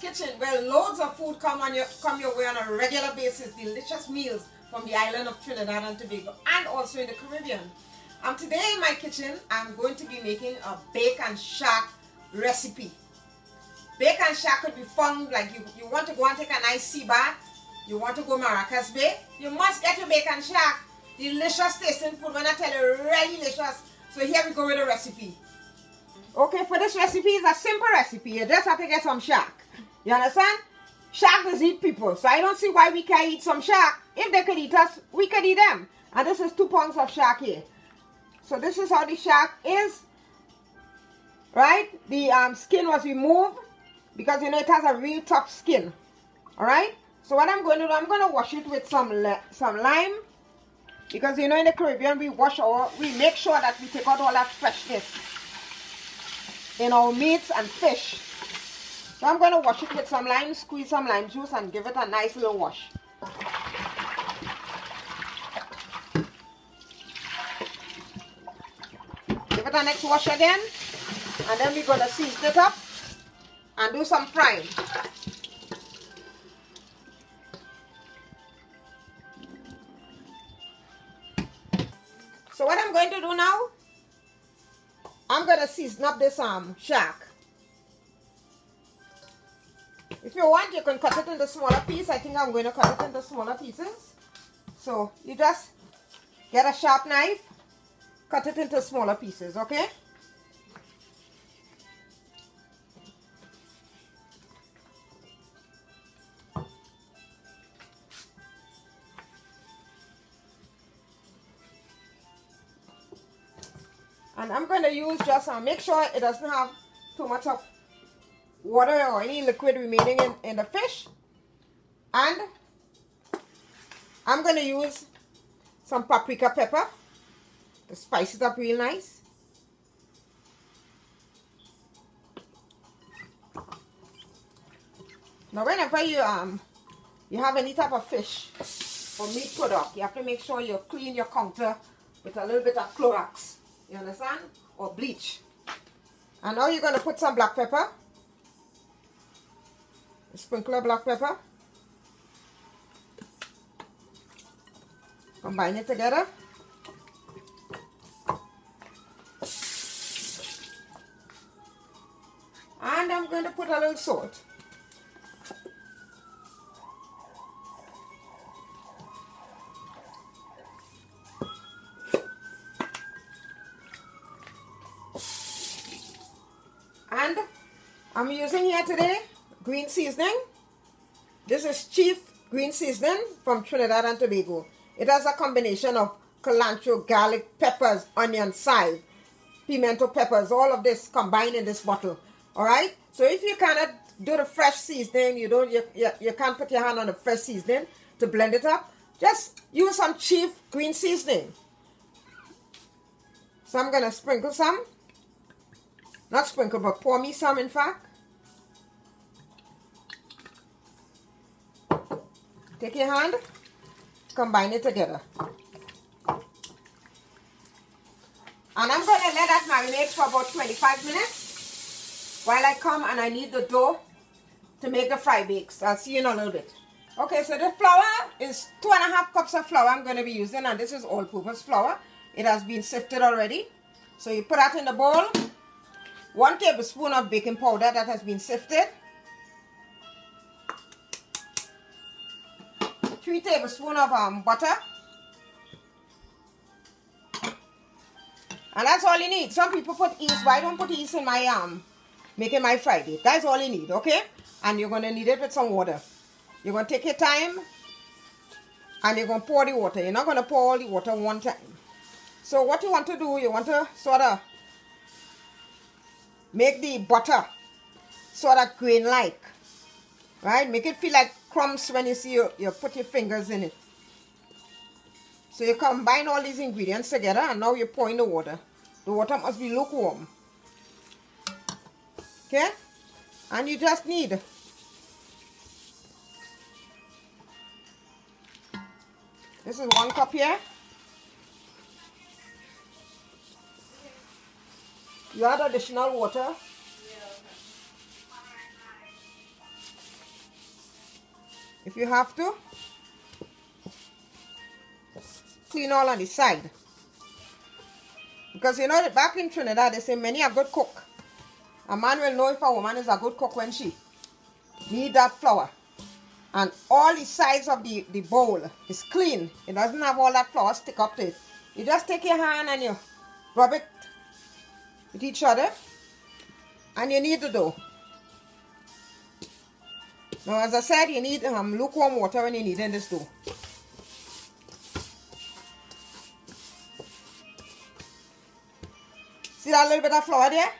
Kitchen, where loads of food come your way on a regular basis, delicious meals from the island of Trinidad and Tobago and also in the Caribbean. Today in my kitchen, I'm going to be making a bacon shack recipe. Bacon shack could be fun, like you want to go and take a nice sea bath, you want to go Maracas Bay, you must get your bacon shack. Delicious tasting food, when I tell you, really delicious. So here we go with the recipe. Okay, for this recipe, it's a simple recipe. You just have to get some shack. You understand? Shack does eat people, so I don't see why we can't eat some shack. If they could eat us, we could eat them. And this is 2 pounds of shack here. So this is how the shack is. Right? The skin was removed because you know it has a real tough skin. Alright? So what I'm going to do, I'm going to wash it with some lime. Because you know in the Caribbean we make sure that we take out all that freshness in our meats and fish. So I'm going to wash it with some lime, squeeze some lime juice and give it a nice little wash. Give it a next wash again. And then we're going to season it up and do some frying. So what I'm going to do now, I'm going to season up this shack. If you want, you can cut it into smaller pieces. I think I'm going to cut it into smaller pieces. So you just get a sharp knife, cut it into smaller pieces, okay? And I'm going to use just make sure it doesn't have too much of water or any liquid remaining in the fish. And I'm going to use some paprika pepper to spice it up real nice. Now whenever you have any type of fish or meat product, you have to make sure you clean your counter with a little bit of Clorox. You understand? Or bleach. And now you're going to put some black pepper. A sprinkle of black pepper. Combine it together. And I'm going to put a little salt. And I'm using here today green seasoning. This is Chief Green Seasoning from Trinidad and Tobago. It has a combination of culantro, garlic, peppers, onion, salt, pimento peppers, all of this combined in this bottle. Alright? So if you cannot do the fresh seasoning, you can't put your hand on the fresh seasoning to blend it up, just use some Chief Green Seasoning. So I'm going to sprinkle some. Not sprinkle, but pour me some, in fact. Take your hand, combine it together. And I'm going to let that marinate for about 25 minutes while I come and I need the dough to make the fry bakes. I'll see you in a little bit. Okay, so the flour is 2.5 cups of flour I'm going to be using, and this is all-purpose flour. It has been sifted already. So you put that in the bowl. 1 tablespoon of baking powder that has been sifted. 3 tablespoons of butter. And that's all you need. Some people put yeast, but I don't put yeast in my making my fried bake. That's all you need, okay? And you're going to need it with some water. You're going to take your time and you're going to pour the water. You're not going to pour all the water one time. So what you want to do, you want to sort of make the butter sort of grain-like, right? Make it feel like crumbs when you see you put your fingers in it. So you combine all these ingredients together, and now you pour in the water. The water must be lukewarm. Okay? And you just need this is 1 cup here. You add additional water. If you have to. Clean all on the side. Because you know that back in Trinidad they say many a good cook. A man will know if a woman is a good cook when she need that flour. And all the sides of the bowl is clean. It doesn't have all that flour stick up to it. You just take your hand and you rub it with each other. And you knead the dough. Now as I said, you need lukewarm water when you knead in this dough. See that little bit of flour there?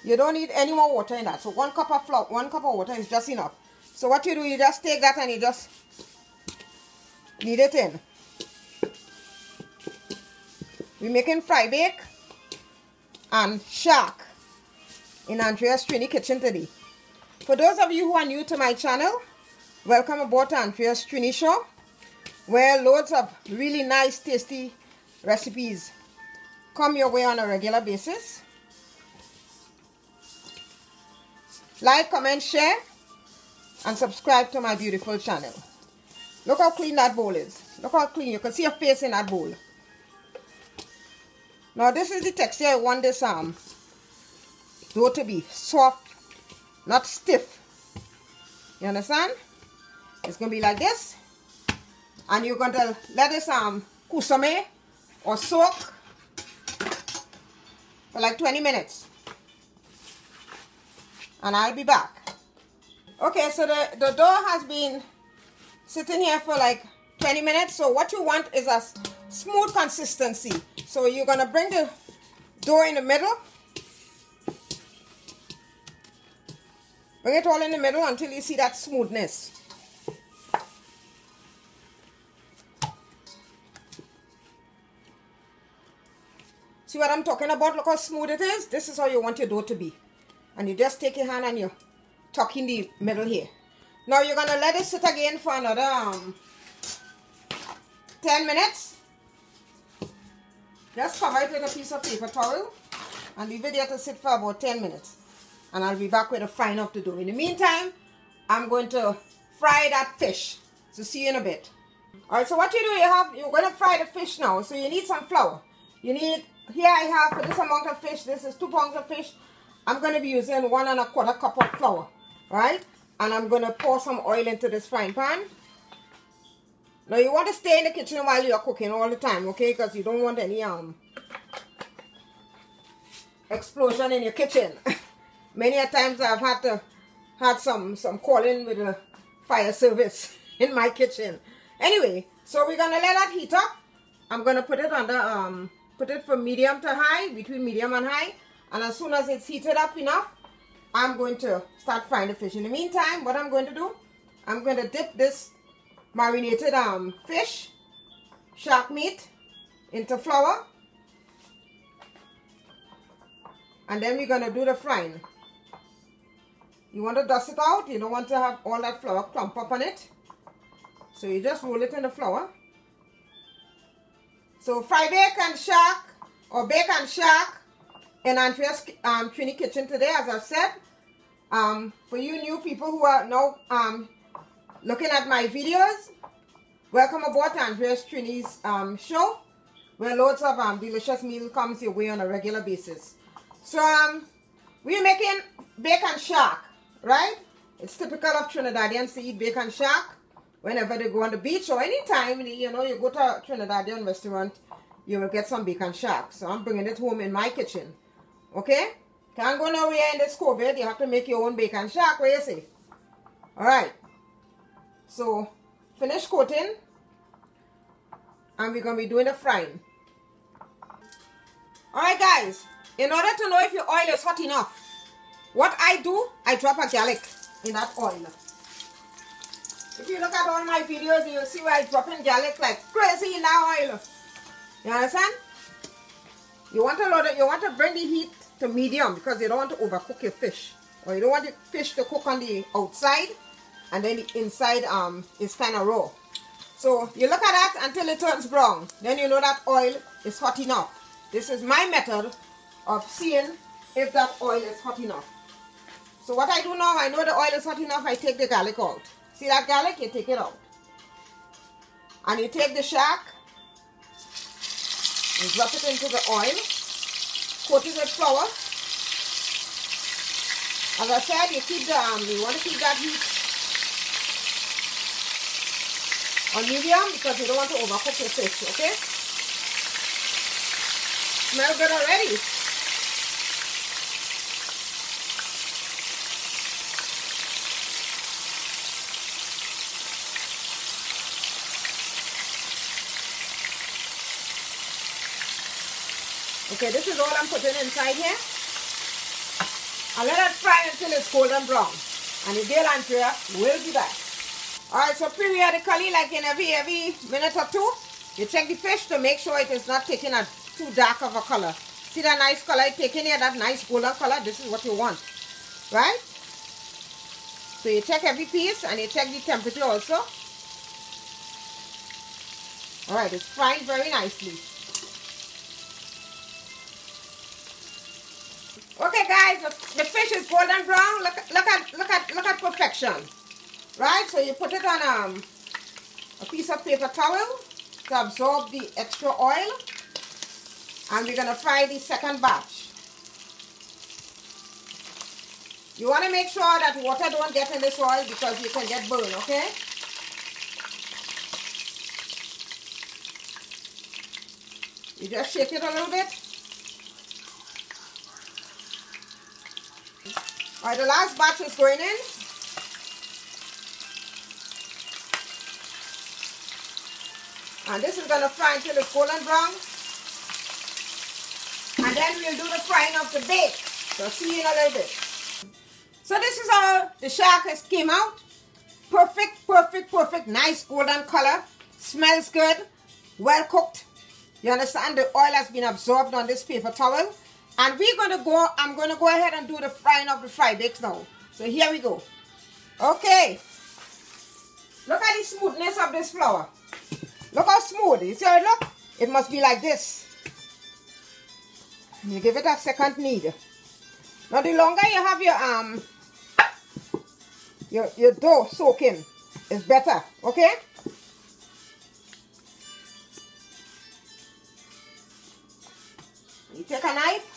You don't need any more water in that. So 1 cup of flour, 1 cup of water is just enough. So what you do, you just take that and you just knead it in. We're making fry bake and shark in Andrea's Trini kitchen today. For those of you who are new to my channel, welcome aboard to Andrea's Trini show, where loads of really nice, tasty recipes come your way on a regular basis. Like, comment, share, and subscribe to my beautiful channel. Look how clean that bowl is. Look how clean. You can see your face in that bowl. Now this is the texture I want this dough to be. Soft, not stiff. You understand? It's going to be like this. And you're going to let this kusame or soak for like 20 minutes. And I'll be back. Okay, so the dough has been sitting here for like 20 minutes. So what you want is a smooth consistency. So you're going to bring the dough in the middle. Bring it all in the middle until you see that smoothness. See what I'm talking about? Look how smooth it is. This is how you want your dough to be. And you just take your hand and you tuck in the middle here. Now you're going to let it sit again for another 10 minutes. Just cover it with a piece of paper towel and leave it there to sit for about 10 minutes. And I'll be back with the frying of the dough. In the meantime, I'm going to fry that fish. So see you in a bit. Alright, so what you do, you're going to fry the fish now. So you need some flour. You need, here I have for this amount of fish, this is 2 pounds of fish. I'm going to be using 1 1/4 cup of flour. Right? And I'm going to pour some oil into this frying pan. Now you want to stay in the kitchen while you're cooking all the time, okay? Because you don't want any explosion in your kitchen. Many a times I've had some calling with the fire service in my kitchen. Anyway, so we're gonna let that heat up. I'm gonna put it under put it from medium to high, between medium and high, and as soon as it's heated up enough, I'm going to start frying the fish. In the meantime, what I'm going to do, I'm going to dip this marinated fish, shark meat, into flour, and then we're going to do the frying. You want to dust it out. You don't want to have all that flour clump up on it. So you just roll it in the flour. So fry bake and shark, or bake and shark, in Andrea's Trini kitchen today, as I've said. For you new people who are now looking at my videos, welcome aboard to Andrea's Trini's show, where loads of delicious meal comes your way on a regular basis. So we're making bacon shark, right? It's typical of Trinidadians to eat bacon shark whenever they go on the beach or anytime, you know, you go to a Trinidadian restaurant, you will get some bacon shark. So I'm bringing it home in my kitchen. Okay? Can't go nowhere in this COVID. You have to make your own bacon shark. What do you say? Alright. So, finish coating. And we're going to be doing the frying. Alright guys. In order to know if your oil is hot enough, what I do, I drop a garlic in that oil. If you look at all my videos, you'll see where I drop in garlic like crazy in that oil. You understand? You want to bring the heat to medium because you don't want to overcook your fish. Or you don't want the fish to cook on the outside and then the inside is kind of raw. So you look at that until it turns brown. Then you know that oil is hot enough. This is my method of seeing if that oil is hot enough. So what I do now, I know the oil is hot enough, I take the garlic out. See that garlic? You take it out. And you take the shark and drop it into the oil. Coat it with flour. As I said, you keep the you want to keep that heat on medium because you don't want to overcook your fish, okay? Smell good already. Okay, this is all I'm putting inside here. I'll let it fry until it's golden brown. And the Dale Andrea will be back. Alright, so periodically, like in every minute or two, you check the fish to make sure it is not taking a too dark of a color. See that nice color it's taking here, that nice golden color? This is what you want. Right? So you check every piece and you check the temperature also. Alright, it's frying very nicely. Okay guys, the fish is golden brown. Look at perfection. Right? So you put it on a piece of paper towel to absorb the extra oil. And we're gonna fry the second batch. You want to make sure that water don't get in this oil because you can get burned, okay? You just shake it a little bit. Alright, the last batch is going in. And this is going to fry until it's golden brown. And then we'll do the frying of the bake. So see you in a little bit. So this is how the shark has came out. Perfect, perfect, perfect. Nice golden color. Smells good. Well cooked. You understand? The oil has been absorbed on this paper towel. And I'm going to go ahead and do the frying of the fry bakes now. So here we go. Okay. Look at the smoothness of this flour. Look how smooth. You see how it look? It must be like this. You give it a second knead. Now the longer you have your dough soaking, it's better. Okay? You take a knife.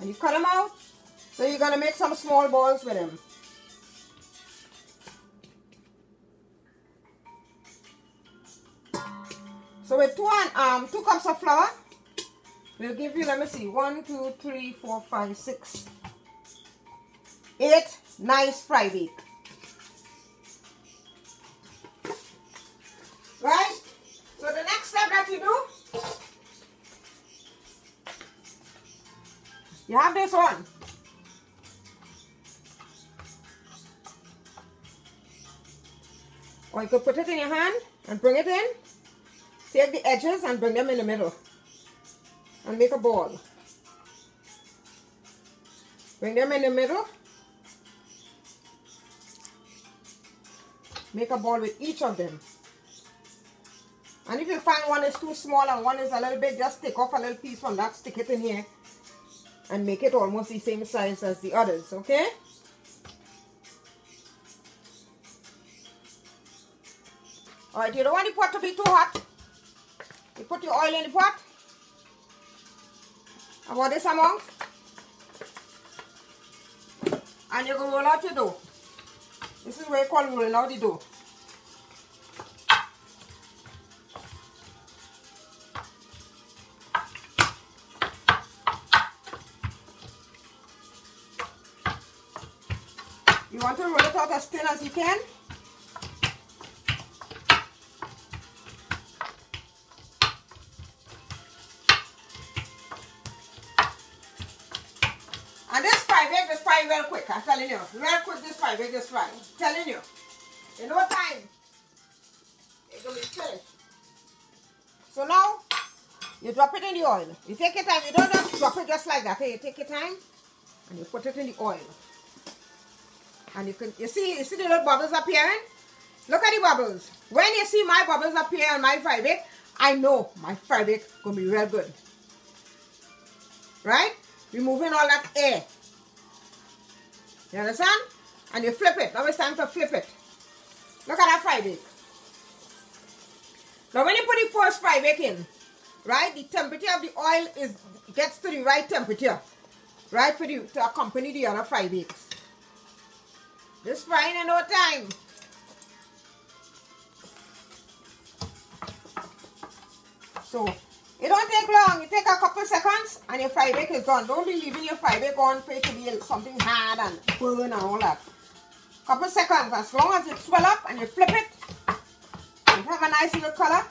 And you cut them out. So you're going to make some small balls with them. So with 2 cups of flour, we'll give you, let me see, 1, 2, 3, 4, 5, 6, 8 nice fry bake. Right? So the next step that you do, you have this one. Or you could put it in your hand and bring it in. Take the edges and bring them in the middle. And make a ball. Bring them in the middle. Make a ball with each of them. And if you find one is too small and one is a little big, just take off a little piece from that, stick it in here. And make it almost the same size as the others, okay? Alright, you don't want the pot to be too hot. You put your oil in the pot. About this amount. And you're going to roll out your dough. This is what you call rolling out the dough. You want to roll it out as thin as you can. And this fry bake fry real quick. I'm telling you. Real quick, this fry. Make this fry. I'm telling you. In no time, it's going to be finished. So now, you drop it in the oil. You take your time. You don't just drop it just like that. You take your time and you put it in the oil. And you see the little bubbles appearing? Look at the bubbles. When you see my bubbles appear on my fry bake, I know my fry bake is going to be real good. Right? Removing all that air. You understand? And you flip it. Now it's time to flip it. Look at that fry bake. Now when you put the first fry bake in, right, the temperature of the oil gets to the right temperature, right, to accompany the other fry bakes. Just frying in no time. So it don't take long. You take a couple seconds and your fry bake is done. Don't be leaving your fry bake on for it to be something hard and burn and all that. Couple seconds, as long as it swell up and you flip it, you have a nice little color.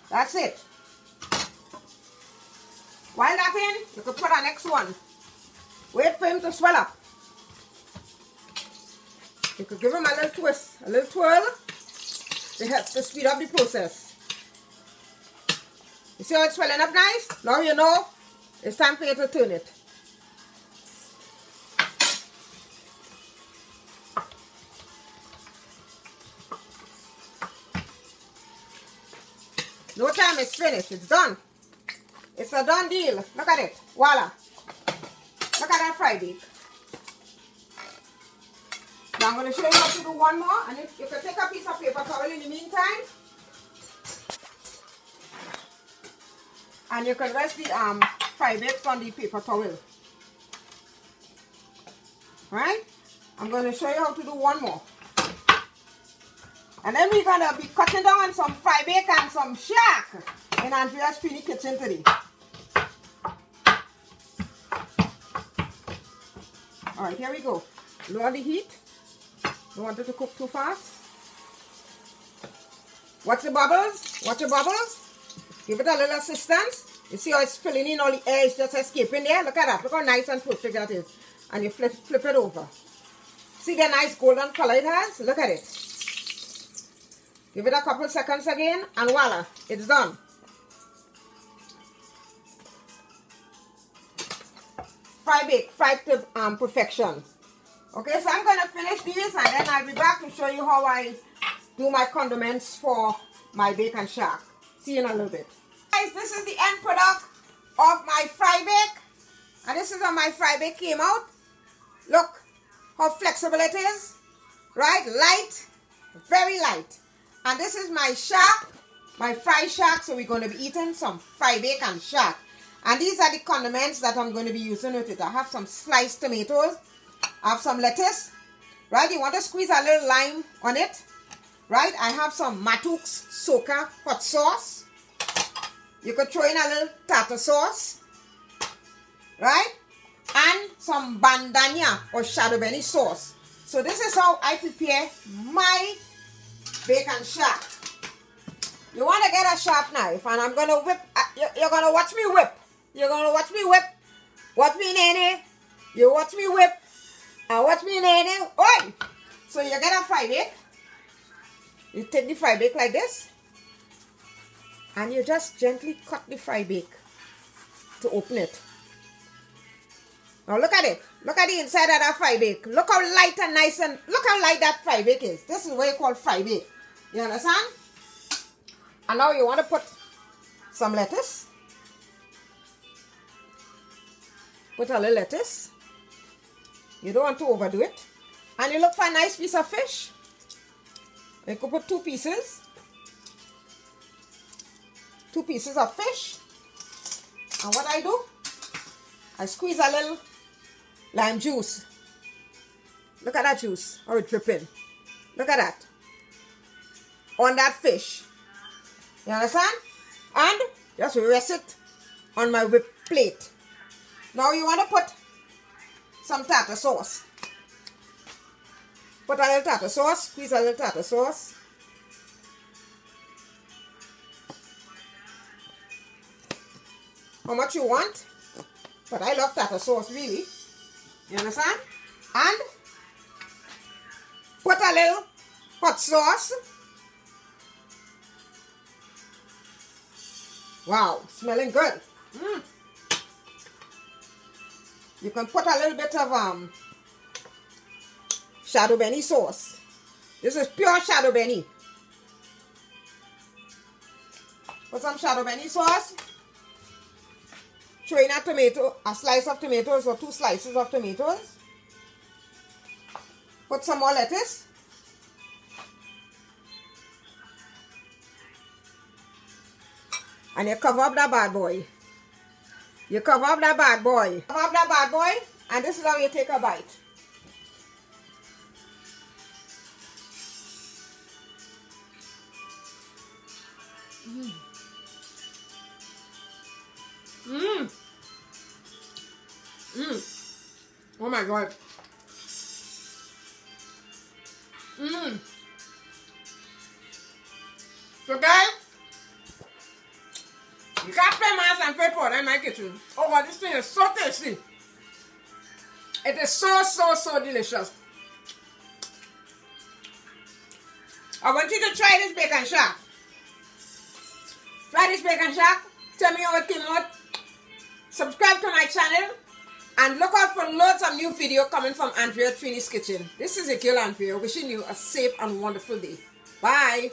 That's it. While that in, you can put our next one. Wait for him to swell up. You could give him a little twist, a little twirl to help to speed up the process. You see how it's swelling up nice? Now you know it's time for you to turn it. No time, it's finished. It's done. It's a done deal. Look at it. Voila. Look at that fry bake. Now I'm going to show you how to do one more. And if you can take a piece of paper towel in the meantime. And you can rest the fry bakes on the paper towel. Right? I'm going to show you how to do one more. And then we're going to be cutting down some fry bake and some shark in Andrea's Peony Kitchen today. Alright, here we go. Lower the heat. Don't want it to cook too fast. Watch the bubbles. Watch the bubbles. Give it a little assistance. You see how it's filling in all the air. It's just escaping there. Look at that. Look how nice and perfect that is. And you flip it over. See the nice golden color it has? Look at it. Give it a couple seconds again. And voila. It's done. Fry bake. Fried to perfection. Okay, so I'm going to finish these and then I'll be back to show you how I do my condiments for my bacon shark. See you in a little bit. Guys, this is the end product of my fry bake. And this is how my fry bake came out. Look how flexible it is. Right? Light. Very light. And this is my shark. My fry shark. So we're going to be eating some fry bake and shark. And these are the condiments that I'm going to be using with it. I have some sliced tomatoes. I have some lettuce, right? You want to squeeze a little lime on it, right? I have some Matuk's Soca hot sauce. You could throw in a little tartar sauce, right? And some bandanya or shadon sauce. So this is how I prepare my bacon shark. You want to get a sharp knife, and I'm going to whip. You're going to watch me whip. You're going to watch me whip. Watch me, Nene. You watch me whip. And watch me, Nene. Oi! So you get a fry bake. You take the fry bake like this. And you just gently cut the fry bake to open it. Now look at it. Look at the inside of that fry bake. Look how light and nice and look how light that fry bake is. This is what you call fry bake. You understand? And now you want to put some lettuce. Put a little lettuce. You don't want to overdo it. And you look for a nice piece of fish. You could put 2 pieces. 2 pieces of fish. And what I do, I squeeze a little lime juice. Look at that juice, how it's dripping. Look at that. On that fish. You understand? And just rest it on my whipped plate. Now you want to put some tartar sauce. Put a little tartar sauce. Squeeze a little tartar sauce. How much you want? But I love tartar sauce, really. You understand? And put a little hot sauce. Wow, smelling good. You can put a little bit of shadow benny sauce. This is pure shadow benny. Put some shadow benny sauce. Throw in a tomato, a slice of tomatoes or 2 slices of tomatoes. Put some more lettuce. And you cover up that bad boy. You cover up that bad boy. Cover up that bad boy. And this is how you take a bite. Oh my God. So guys, you can't play mass and pepper in my kitchen. Oh God, this thing is so tasty. It is so delicious. I want you to try this bacon shack. Try this bacon shack. Tell me how it came out. Subscribe to my channel. And look out for loads of new videos coming from Andrea Trini's Kitchen. This is Andrea, wishing you a safe and wonderful day. Bye.